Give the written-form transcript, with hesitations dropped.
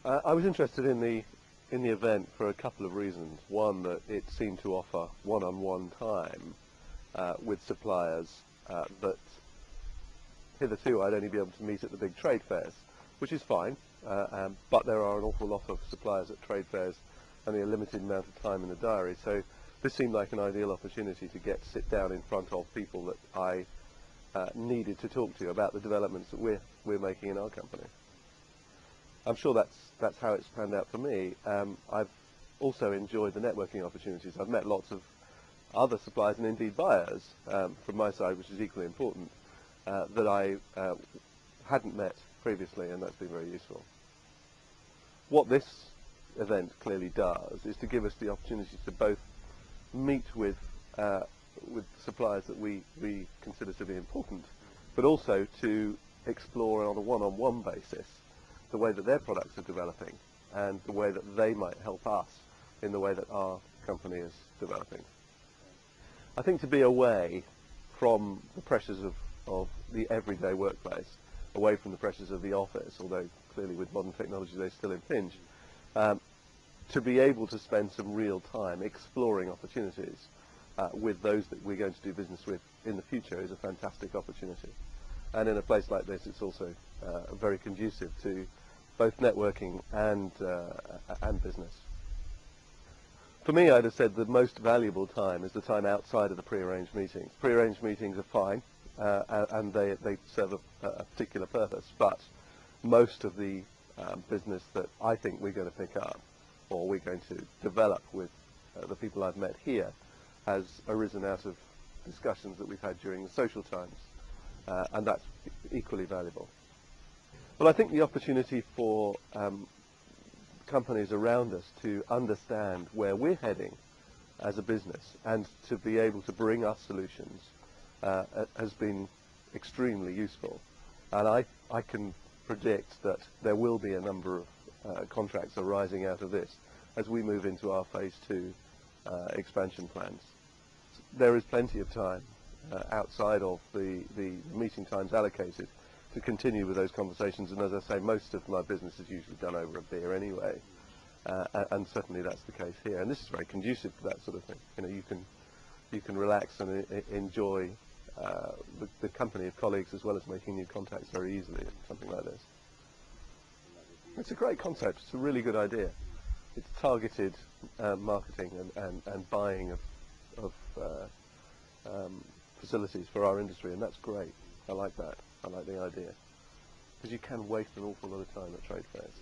I was interested in the event for a couple of reasons. One, that it seemed to offer one-on-one time with suppliers that hitherto I'd only be able to meet at the big trade fairs, which is fine, but there are an awful lot of suppliers at trade fairs and a limited amount of time in the diary, so this seemed like an ideal opportunity to sit down in front of people that I needed to talk to about the developments that we're making in our company. I'm sure that's how it's panned out for me. I've also enjoyed the networking opportunities. I've met lots of other suppliers and indeed buyers from my side, which is equally important, that I hadn't met previously, and that's been very useful. What this event clearly does is to give us the opportunity to both meet with suppliers that we consider to be important, but also to explore on a one-on-one basis the way that their products are developing and the way that they might help us in the way that our company is developing. I think to be away from the pressures of the everyday workplace, away from the pressures of the office, although clearly with modern technology they still impinge, to be able to spend some real time exploring opportunities with those that we're going to do business with in the future is a fantastic opportunity. And in a place like this, it's also very conducive to both networking and business. For me, I'd have said the most valuable time is the time outside of the pre-arranged meetings. Pre-arranged meetings are fine, and they serve a particular purpose, but most of the business that I think we're going to pick up, or we're going to develop with the people I've met here, has arisen out of discussions that we've had during the social times, and that's equally valuable. Well, I think the opportunity for companies around us to understand where we're heading as a business and to be able to bring us solutions has been extremely useful. And I can predict that there will be a number of contracts arising out of this as we move into our phase 2 expansion plans. There is plenty of time outside of the meeting times allocated to continue with those conversations, and as I say, most of my business is usually done over a beer anyway, and certainly that's the case here. And this is very conducive to that sort of thing. You know, you can relax and enjoy the company of colleagues as well as making new contacts very easily at something like this. It's a great concept. It's a really good idea. It's targeted marketing and buying of facilities for our industry, and that's great. I like that. I like the idea, because you can waste an awful lot of time at trade fairs.